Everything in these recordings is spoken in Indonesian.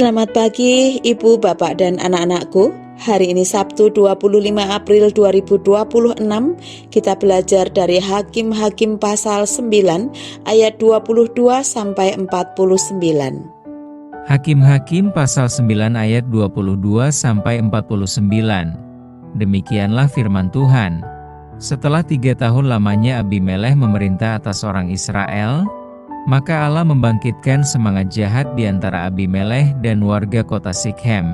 Selamat pagi Ibu, Bapak, dan anak-anakku. Hari ini Sabtu 25 April 2026, kita belajar dari Hakim-Hakim pasal 9 ayat 22 sampai 49. Hakim-Hakim pasal 9 ayat 22 sampai 49. Demikianlah firman Tuhan. Setelah 3 tahun lamanya Abimelekh memerintah atas orang Israel, maka Allah membangkitkan semangat jahat di antara Abimelekh dan warga kota Sikhem,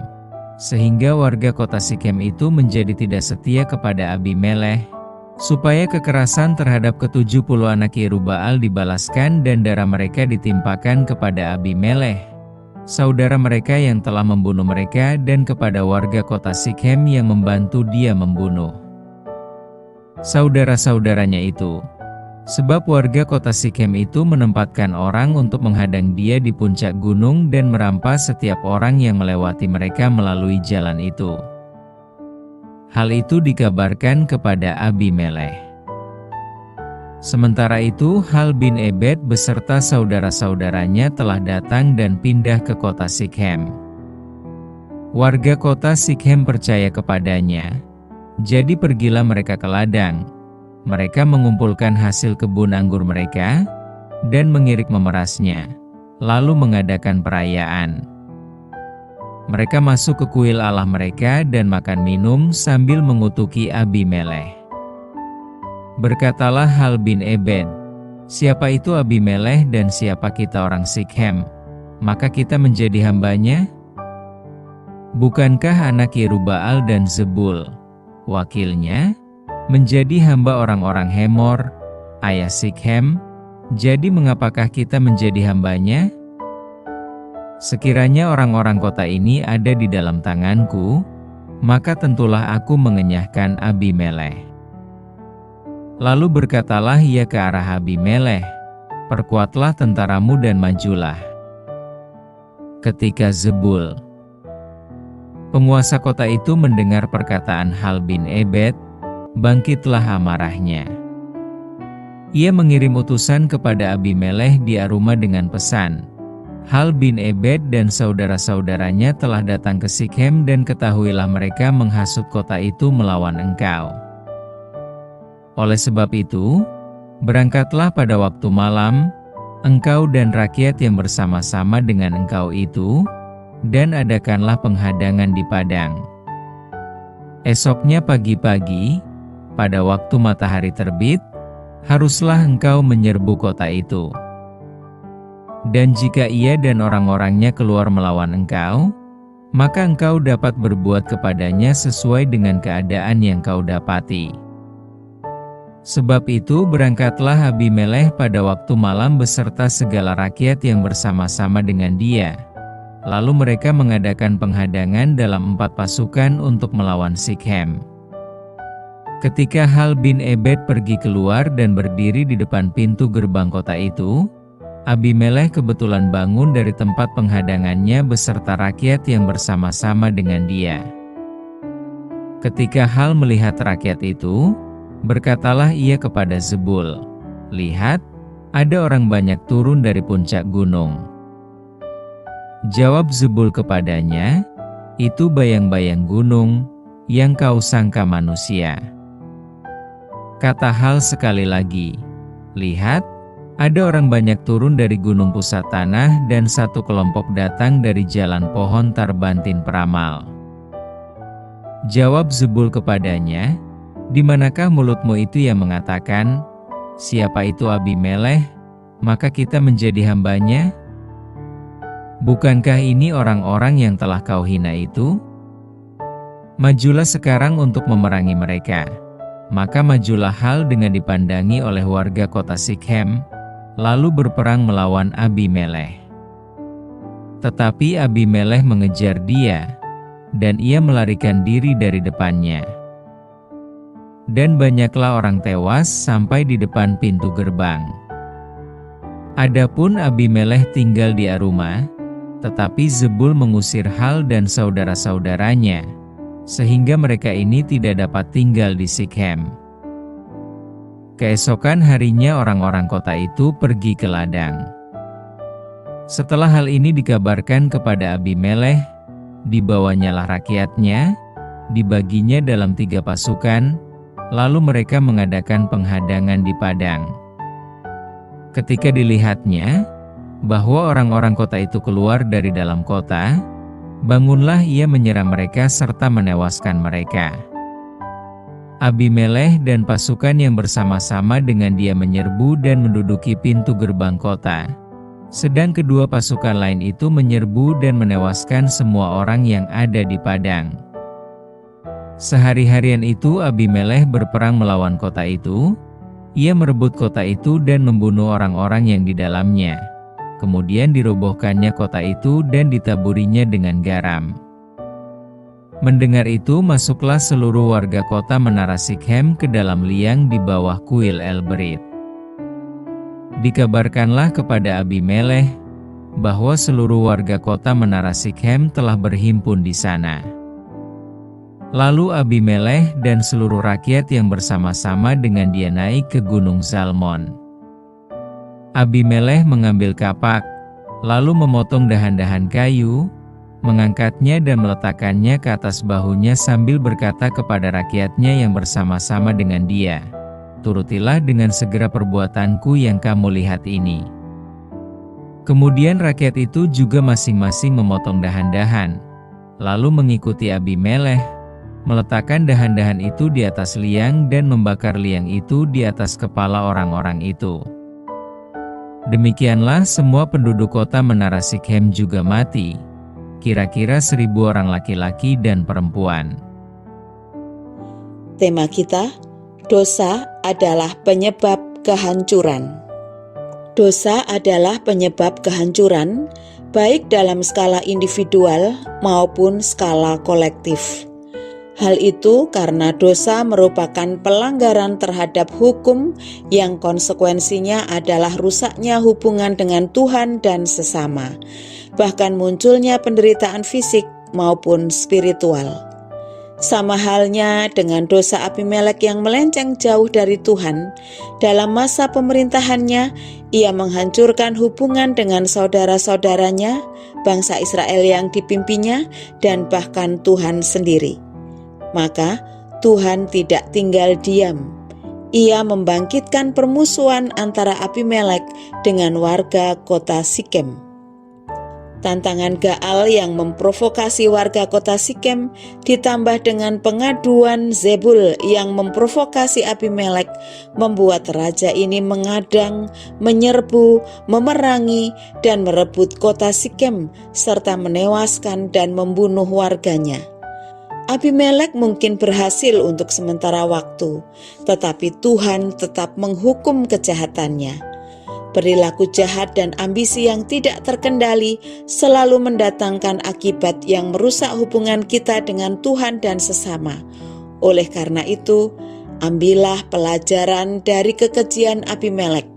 sehingga warga kota Sikhem itu menjadi tidak setia kepada Abimelekh, supaya kekerasan terhadap ke-70 anak Yerubbaal dibalaskan dan darah mereka ditimpakan kepada Abimelekh, saudara mereka yang telah membunuh mereka, dan kepada warga kota Sikhem yang membantu dia membunuh saudara-saudaranya itu. Sebab warga kota Sikhem itu menempatkan orang untuk menghadang dia di puncak gunung dan merampas setiap orang yang melewati mereka melalui jalan itu. Hal itu dikabarkan kepada Abimelekh. Sementara itu, Hal bin Ebed beserta saudara-saudaranya telah datang dan pindah ke kota Sikhem. Warga kota Sikhem percaya kepadanya. Jadi pergilah mereka ke ladang. Mereka mengumpulkan hasil kebun anggur mereka, dan mengirik memerasnya, lalu mengadakan perayaan. Mereka masuk ke kuil Allah mereka dan makan minum sambil mengutuki Abimelekh. Berkatalah Hal bin Ebed, "Siapa itu Abimelekh dan siapa kita orang Sikhem, maka kita menjadi hambanya? Bukankah anak Yerubbaal dan Zebul, wakilnya, menjadi hamba orang-orang Hemor, ayah Sikhem? Jadi mengapakah kita menjadi hambanya? Sekiranya orang-orang kota ini ada di dalam tanganku, maka tentulah aku mengenyahkan Abimelekh." Lalu berkatalah ia ke arah Abimelekh, "Perkuatlah tentaramu dan majulah." Ketika Zebul, penguasa kota itu, mendengar perkataan Hal bin Ebed, bangkitlah amarahnya. Ia mengirim utusan kepada Abimelekh di Aruma dengan pesan, "Hal bin Ebed dan saudara-saudaranya telah datang ke Sikhem dan ketahuilah mereka menghasut kota itu melawan engkau. Oleh sebab itu, berangkatlah pada waktu malam, engkau dan rakyat yang bersama-sama dengan engkau itu, dan adakanlah penghadangan di padang. Esoknya pagi-pagi, pada waktu matahari terbit, haruslah engkau menyerbu kota itu. Dan jika ia dan orang-orangnya keluar melawan engkau, maka engkau dapat berbuat kepadanya sesuai dengan keadaan yang kau dapati." Sebab itu berangkatlah Abimelekh pada waktu malam beserta segala rakyat yang bersama-sama dengan dia. Lalu mereka mengadakan penghadangan dalam 4 pasukan untuk melawan Sikhem. Ketika Hal bin Ebed pergi keluar dan berdiri di depan pintu gerbang kota itu, Abimelekh kebetulan bangun dari tempat penghadangannya beserta rakyat yang bersama-sama dengan dia. Ketika Hal melihat rakyat itu, berkatalah ia kepada Zebul, "Lihat, ada orang banyak turun dari puncak gunung." Jawab Zebul kepadanya, "Itu bayang-bayang gunung yang kau sangka manusia." Kata Hal sekali lagi, "Lihat, ada orang banyak turun dari gunung pusat tanah dan satu kelompok datang dari jalan pohon Tarbantin Peramal." Jawab Zebul kepadanya, "Di manakah mulutmu itu yang mengatakan, 'Siapa itu Abimelekh, maka kita menjadi hambanya'? Bukankah ini orang-orang yang telah kau hina itu? Majulah sekarang untuk memerangi mereka." Maka majulah Hal dengan dipandangi oleh warga kota Sikhem, lalu berperang melawan Abimelekh. Tetapi Abimelekh mengejar dia, dan ia melarikan diri dari depannya. Dan banyaklah orang tewas sampai di depan pintu gerbang. Adapun Abimelekh tinggal di Aruma, tetapi Zebul mengusir Hal dan saudara-saudaranya, sehingga mereka ini tidak dapat tinggal di Sikhem. Keesokan harinya orang-orang kota itu pergi ke ladang. Setelah hal ini dikabarkan kepada Abimelekh, dibawanyalah rakyatnya, dibaginya dalam 3 pasukan, lalu mereka mengadakan penghadangan di padang. Ketika dilihatnya bahwa orang-orang kota itu keluar dari dalam kota, bangunlah ia menyerang mereka serta menewaskan mereka. Abimelekh dan pasukan yang bersama-sama dengan dia menyerbu dan menduduki pintu gerbang kota. Sedang kedua pasukan lain itu menyerbu dan menewaskan semua orang yang ada di padang. Sehari-harian itu Abimelekh berperang melawan kota itu. Ia merebut kota itu dan membunuh orang-orang yang di dalamnya. Kemudian dirobohkannya kota itu dan ditaburinya dengan garam. Mendengar itu masuklah seluruh warga kota Menara Sikhem ke dalam liang di bawah kuil El-Berit. Dikabarkanlah kepada Abimelekh bahwa seluruh warga kota Menara Sikhem telah berhimpun di sana. Lalu Abimelekh dan seluruh rakyat yang bersama-sama dengan dia naik ke Gunung Zalmon. Abimelekh mengambil kapak, lalu memotong dahan-dahan kayu, mengangkatnya dan meletakkannya ke atas bahunya sambil berkata kepada rakyatnya yang bersama-sama dengan dia, "Turutilah dengan segera perbuatanku yang kamu lihat ini." Kemudian rakyat itu juga masing-masing memotong dahan-dahan, lalu mengikuti Abimelekh, meletakkan dahan-dahan itu di atas liang dan membakar liang itu di atas kepala orang-orang itu. Demikianlah semua penduduk kota Menara Sikhem juga mati, kira-kira 1.000 orang laki-laki dan perempuan. Tema kita, dosa adalah penyebab kehancuran. Dosa adalah penyebab kehancuran, baik dalam skala individual maupun skala kolektif. Hal itu karena dosa merupakan pelanggaran terhadap hukum yang konsekuensinya adalah rusaknya hubungan dengan Tuhan dan sesama, bahkan munculnya penderitaan fisik maupun spiritual. Sama halnya dengan dosa Abimelekh yang melenceng jauh dari Tuhan, dalam masa pemerintahannya, ia menghancurkan hubungan dengan saudara-saudaranya, bangsa Israel yang dipimpinnya, dan bahkan Tuhan sendiri. Maka Tuhan tidak tinggal diam. Ia membangkitkan permusuhan antara Abimelekh dengan warga kota Sikem. Tantangan Gaal yang memprovokasi warga kota Sikem ditambah dengan pengaduan Zebul yang memprovokasi Abimelekh membuat raja ini mengadang, menyerbu, memerangi, dan merebut kota Sikem serta menewaskan dan membunuh warganya. Abimelekh mungkin berhasil untuk sementara waktu, tetapi Tuhan tetap menghukum kejahatannya. Perilaku jahat dan ambisi yang tidak terkendali selalu mendatangkan akibat yang merusak hubungan kita dengan Tuhan dan sesama. Oleh karena itu, ambillah pelajaran dari kekejian Abimelekh.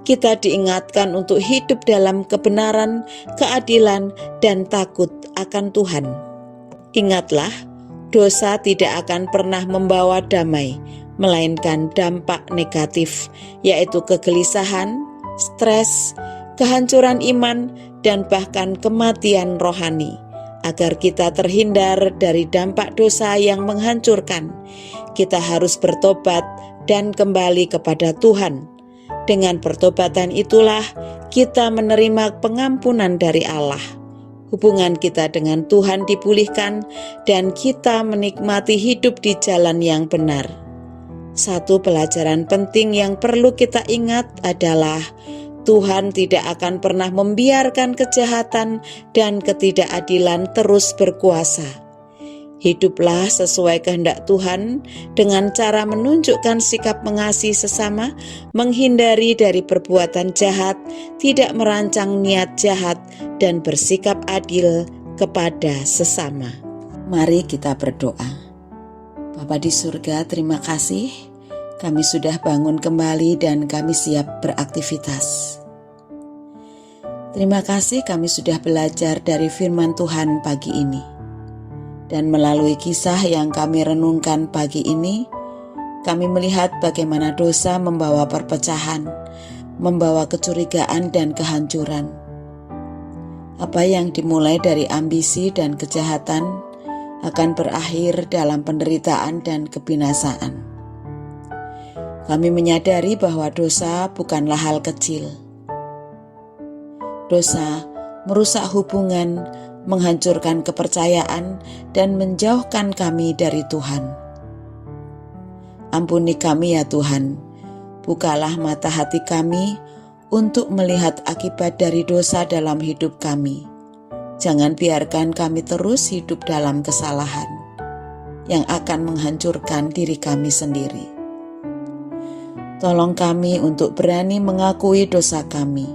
Kita diingatkan untuk hidup dalam kebenaran, keadilan, dan takut akan Tuhan. Ingatlah, dosa tidak akan pernah membawa damai, melainkan dampak negatif, yaitu kegelisahan, stres, kehancuran iman, dan bahkan kematian rohani. Agar kita terhindar dari dampak dosa yang menghancurkan, kita harus bertobat dan kembali kepada Tuhan. Dengan pertobatan itulah kita menerima pengampunan dari Allah. Hubungan kita dengan Tuhan dipulihkan dan kita menikmati hidup di jalan yang benar. Satu pelajaran penting yang perlu kita ingat adalah Tuhan tidak akan pernah membiarkan kejahatan dan ketidakadilan terus berkuasa. Hiduplah sesuai kehendak Tuhan dengan cara menunjukkan sikap mengasihi sesama, menghindari dari perbuatan jahat, tidak merancang niat jahat, dan bersikap adil kepada sesama. Mari kita berdoa. Bapa di surga, terima kasih. Kami sudah bangun kembali dan kami siap beraktivitas. Terima kasih kami sudah belajar dari firman Tuhan pagi ini. Dan melalui kisah yang kami renungkan pagi ini, kami melihat bagaimana dosa membawa perpecahan, membawa kecurigaan dan kehancuran. Apa yang dimulai dari ambisi dan kejahatan akan berakhir dalam penderitaan dan kebinasaan. Kami menyadari bahwa dosa bukanlah hal kecil. Dosa merusak hubungan, menghancurkan kepercayaan, dan menjauhkan kami dari Tuhan. Ampuni kami ya Tuhan, bukalah mata hati kami untuk melihat akibat dari dosa dalam hidup kami. Jangan biarkan kami terus hidup dalam kesalahan yang akan menghancurkan diri kami sendiri. Tolong kami untuk berani mengakui dosa kami,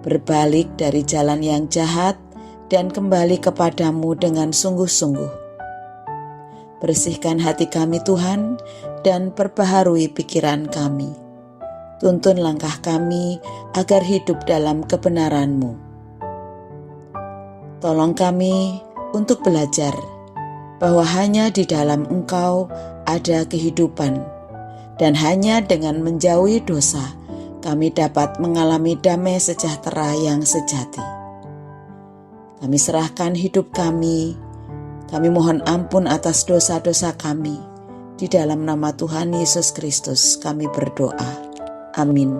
berbalik dari jalan yang jahat dan kembali kepadamu dengan sungguh-sungguh. Bersihkan hati kami Tuhan dan perbaharui pikiran kami. Tuntun langkah kami agar hidup dalam kebenaran-Mu. Tolong kami untuk belajar bahwa hanya di dalam Engkau ada kehidupan, dan hanya dengan menjauhi dosa kami dapat mengalami damai sejahtera yang sejati. Kami serahkan hidup kami mohon ampun atas dosa-dosa kami. Di dalam nama Tuhan Yesus Kristus kami berdoa. Amin.